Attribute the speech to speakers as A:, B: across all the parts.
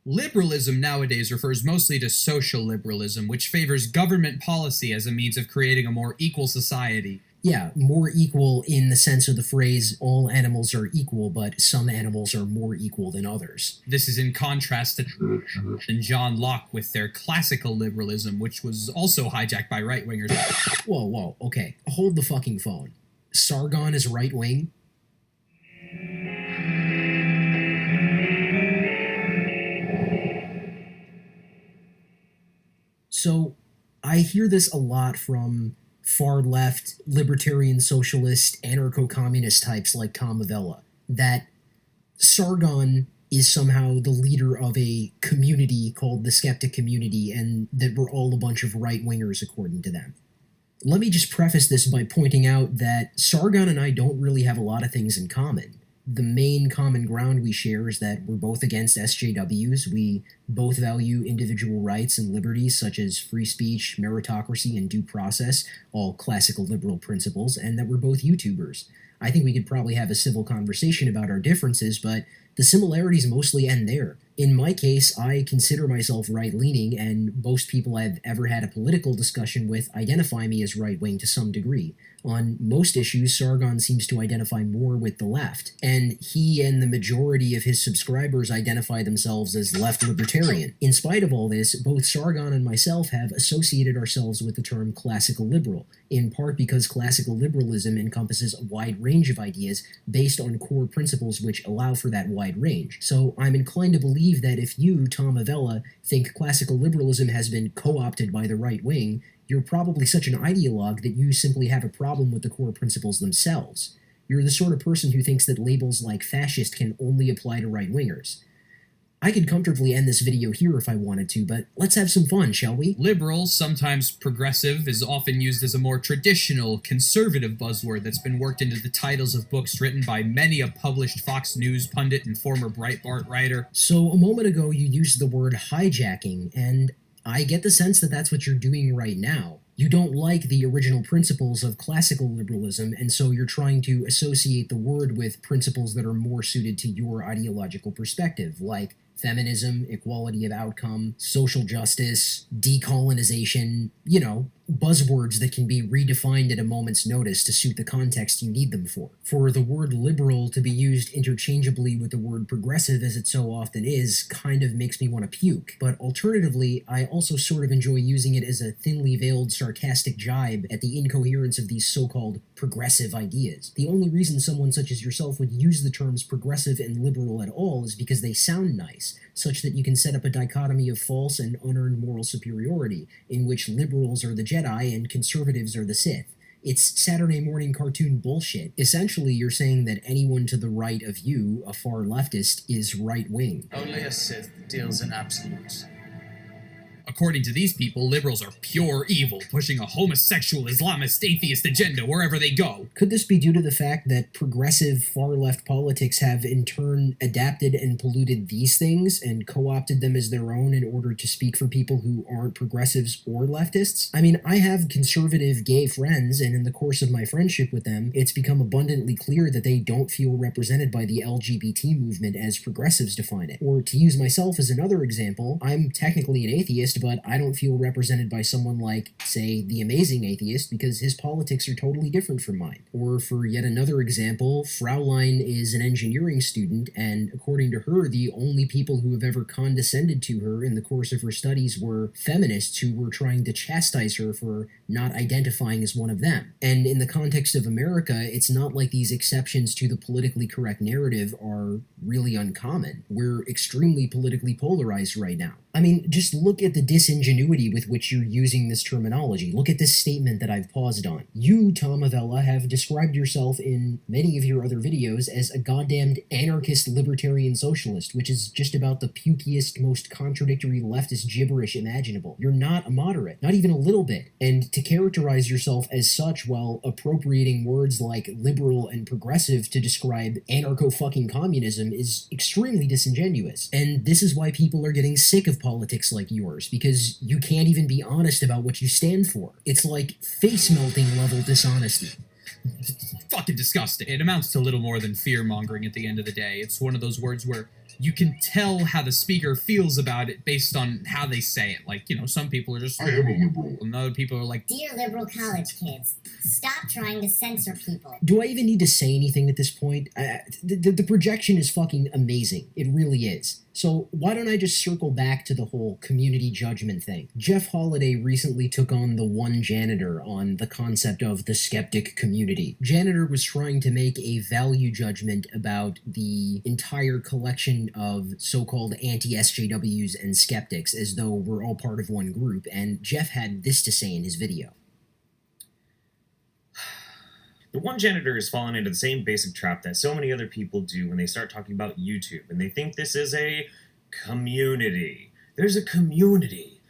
A: Liberalism nowadays refers mostly to social liberalism, which favors government policy as a means of creating a more equal society.
B: Yeah, more equal in the sense of the phrase, all animals are equal, but some animals are more equal than others.
A: This is in contrast to John Locke with their classical liberalism, which was also hijacked by right-wingers.
B: Whoa, okay, hold the fucking phone. Sargon is right-wing? So, I hear this a lot from far-left, libertarian socialist, anarcho-communist types like Tom Avella, that Sargon is somehow the leader of a community called the Skeptic community, and that we're all a bunch of right-wingers according to them. Let me just preface this by pointing out that Sargon and I don't really have a lot of things in common. The main common ground we share is that we're both against SJWs, we both value individual rights and liberties such as free speech, meritocracy, and due process, all classical liberal principles, and that we're both YouTubers. I think we could probably have a civil conversation about our differences, but the similarities mostly end there. In my case, I consider myself right-leaning, and most people I've ever had a political discussion with identify me as right-wing to some degree. On most issues, Sargon seems to identify more with the left, and he and the majority of his subscribers identify themselves as left libertarian. In spite of all this, both Sargon and myself have associated ourselves with the term classical liberal, in part because classical liberalism encompasses a wide range of ideas based on core principles which allow for that wide range. So I'm inclined to believe that if you, Tom Avella, think classical liberalism has been co-opted by the right wing, you're probably such an ideologue that you simply have a problem with the core principles themselves. You're the sort of person who thinks that labels like fascist can only apply to right-wingers. I could comfortably end this video here if I wanted to, but let's have some fun, shall we?
A: Liberal, sometimes progressive, is often used as a more traditional, conservative buzzword that's been worked into the titles of books written by many a published Fox News pundit and former Breitbart writer.
B: So a moment ago you used the word hijacking, and I get the sense that that's what you're doing right now. You don't like the original principles of classical liberalism, and so you're trying to associate the word with principles that are more suited to your ideological perspective, like feminism, equality of outcome, social justice, decolonization, buzzwords that can be redefined at a moment's notice to suit the context you need them for. For the word liberal to be used interchangeably with the word progressive, as it so often is, kind of makes me want to puke. But alternatively, I also sort of enjoy using it as a thinly veiled sarcastic jibe at the incoherence of these so-called progressive ideas. The only reason someone such as yourself would use the terms progressive and liberal at all is because they sound nice, such that you can set up a dichotomy of false and unearned moral superiority, in which liberals are the Jedi and conservatives are the Sith. It's Saturday morning cartoon bullshit. Essentially, you're saying that anyone to the right of you, a far leftist, is right-wing.
C: Only a Sith deals in absolutes.
A: According to these people, liberals are pure evil, pushing a homosexual, Islamist, atheist agenda wherever they go.
B: Could this be due to the fact that progressive far-left politics have in turn adapted and polluted these things and co-opted them as their own in order to speak for people who aren't progressives or leftists? I mean, I have conservative gay friends, and in the course of my friendship with them, it's become abundantly clear that they don't feel represented by the LGBT movement as progressives define it. Or to use myself as another example, I'm technically an atheist, but I don't feel represented by someone like, say, the Amazing Atheist, because his politics are totally different from mine. Or for yet another example, Fraulein is an engineering student, and according to her, the only people who have ever condescended to her in the course of her studies were feminists who were trying to chastise her for not identifying as one of them. And in the context of America, it's not like these exceptions to the politically correct narrative are really uncommon. We're extremely politically polarized right now. I mean, just look at the disingenuity with which you're using this terminology. Look at this statement that I've paused on. You, Tom Avella, have described yourself in many of your other videos as a goddamned anarchist libertarian socialist, which is just about the pukiest, most contradictory leftist gibberish imaginable. You're not a moderate, not even a little bit. And to characterize yourself as such while appropriating words like liberal and progressive to describe anarcho-fucking communism is extremely disingenuous. And this is why people are getting sick of politics like yours, because you can't even be honest about what you stand for. It's like face-melting level dishonesty.
A: It's fucking disgusting. It amounts to little more than fear-mongering at the end of the day. It's one of those words where you can tell how the speaker feels about it based on how they say it. Like, some people are just, I am a liberal. And other people are like,
D: Dear liberal college kids, stop trying to censor people.
B: Do I even need to say anything at this point? The projection is fucking amazing. It really is. So why don't I just circle back to the whole community judgment thing? Jeff Holiday recently took on the one janitor on the concept of the skeptic community. Janitor was trying to make a value judgment about the entire collection of so-called anti-SJWs and skeptics as though we're all part of one group, and Jeff had this to say in his video.
E: The one janitor has fallen into the same basic trap that so many other people do when they start talking about YouTube, and they think this is a community. There's a community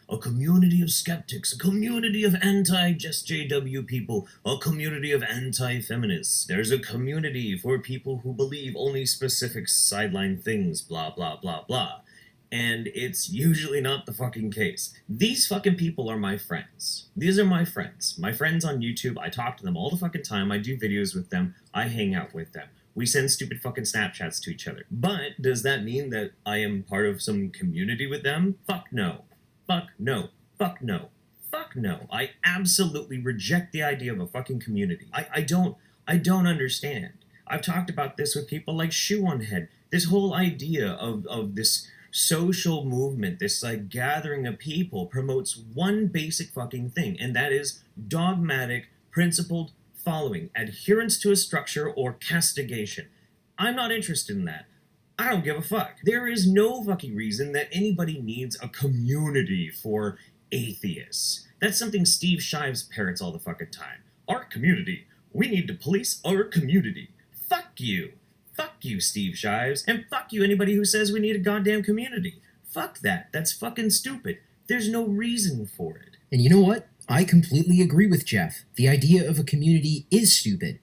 E: of skeptics, a community of anti-SJW people, a community of anti-feminists. There's a community for people who believe only specific sideline things, blah, blah, blah, blah. And it's usually not the fucking case. These fucking people are my friends. These are my friends. My friends on YouTube, I talk to them all the fucking time. I do videos with them. I hang out with them. We send stupid fucking Snapchats to each other. But does that mean that I am part of some community with them? Fuck no. Fuck no. Fuck no. Fuck no. I absolutely reject the idea of a fucking community. I don't understand. I've talked about this with people like Shoe on Head. This whole idea of this social movement, this gathering of people, promotes one basic fucking thing, and that is dogmatic, principled following, adherence to a structure, or castigation. I'm not interested in that. I don't give a fuck. There is no fucking reason that anybody needs a community for atheists. That's something Steve Shives parrots all the fucking time. Our community. We need to police our community. Fuck you. Fuck you, Steve Shives, and fuck you anybody who says we need a goddamn community. Fuck that. That's fucking stupid. There's no reason for it.
B: And you know what? I completely agree with Jeff. The idea of a community is stupid.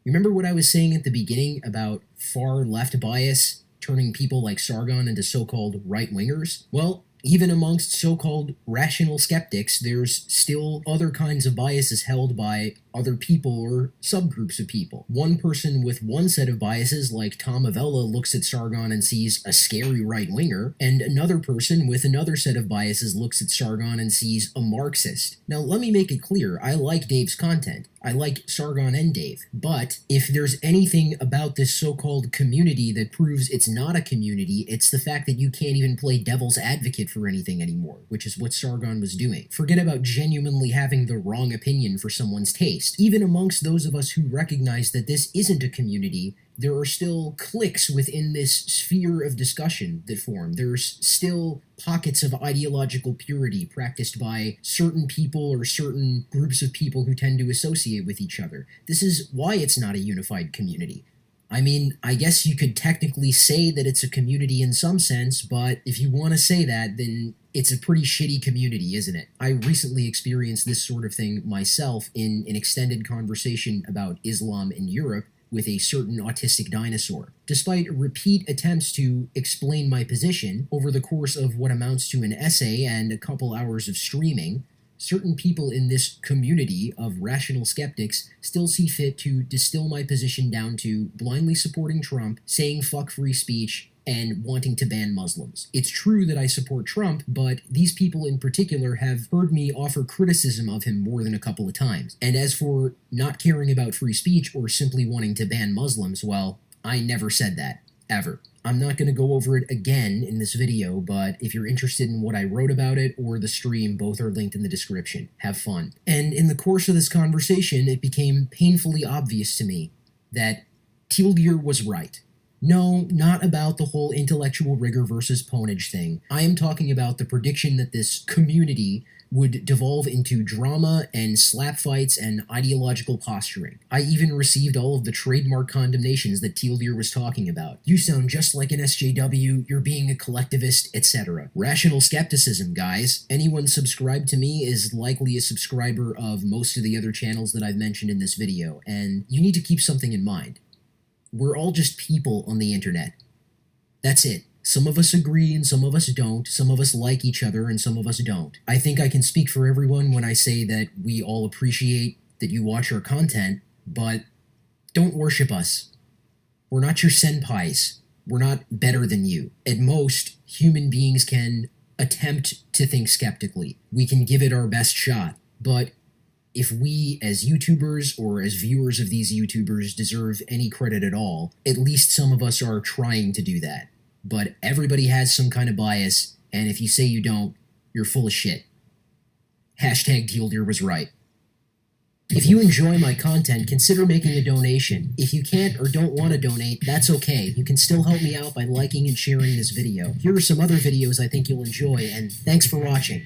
B: Remember what I was saying at the beginning about far left bias turning people like Sargon into so-called right-wingers? Well, even amongst so-called rational skeptics, there's still other kinds of biases held by other people or subgroups of people. One person with one set of biases, like Tom Avella, looks at Sargon and sees a scary right-winger, and another person with another set of biases looks at Sargon and sees a Marxist. Now, let me make it clear, I like Dave's content. I like Sargon and Dave, but if there's anything about this so-called community that proves it's not a community, it's the fact that you can't even play devil's advocate for anything anymore, which is what Sargon was doing. Forget about genuinely having the wrong opinion for someone's taste. Even amongst those of us who recognize that this isn't a community, there are still cliques within this sphere of discussion that form. There's still pockets of ideological purity practiced by certain people or certain groups of people who tend to associate with each other. This is why it's not a unified community. I mean, I guess you could technically say that it's a community in some sense, but if you want to say that, then it's a pretty shitty community, isn't it? I recently experienced this sort of thing myself in an extended conversation about Islam in Europe with a certain autistic dinosaur. Despite repeat attempts to explain my position over the course of what amounts to an essay and a couple hours of streaming, certain people in this community of rational skeptics still see fit to distill my position down to blindly supporting Trump, saying fuck free speech, and wanting to ban Muslims. It's true that I support Trump, but these people in particular have heard me offer criticism of him more than a couple of times. And as for not caring about free speech or simply wanting to ban Muslims, well, I never said that. Ever. I'm not going to go over it again in this video, but if you're interested in what I wrote about it or the stream, both are linked in the description. Have fun. And in the course of this conversation, it became painfully obvious to me that Teal'c was right. No, not about the whole intellectual rigor versus ponage thing. I am talking about the prediction that this community would devolve into drama and slap fights and ideological posturing. I even received all of the trademark condemnations that Teal'c was talking about. You sound just like an SJW, you're being a collectivist, etc. Rational skepticism, guys. Anyone subscribed to me is likely a subscriber of most of the other channels that I've mentioned in this video, and you need to keep something in mind. We're all just people on the internet. That's it. Some of us agree and some of us don't. Some of us like each other and some of us don't. I think I can speak for everyone when I say that we all appreciate that you watch our content, but don't worship us. We're not your senpais. We're not better than you. At most, human beings can attempt to think skeptically. We can give it our best shot. But if we, as YouTubers or as viewers of these YouTubers, deserve any credit at all, at least some of us are trying to do that. But everybody has some kind of bias, and if you say you don't, you're full of shit. Hashtag Teal'dir was right. If you enjoy my content, consider making a donation. If you can't or don't want to donate, that's okay. You can still help me out by liking and sharing this video. Here are some other videos I think you'll enjoy, and thanks for watching.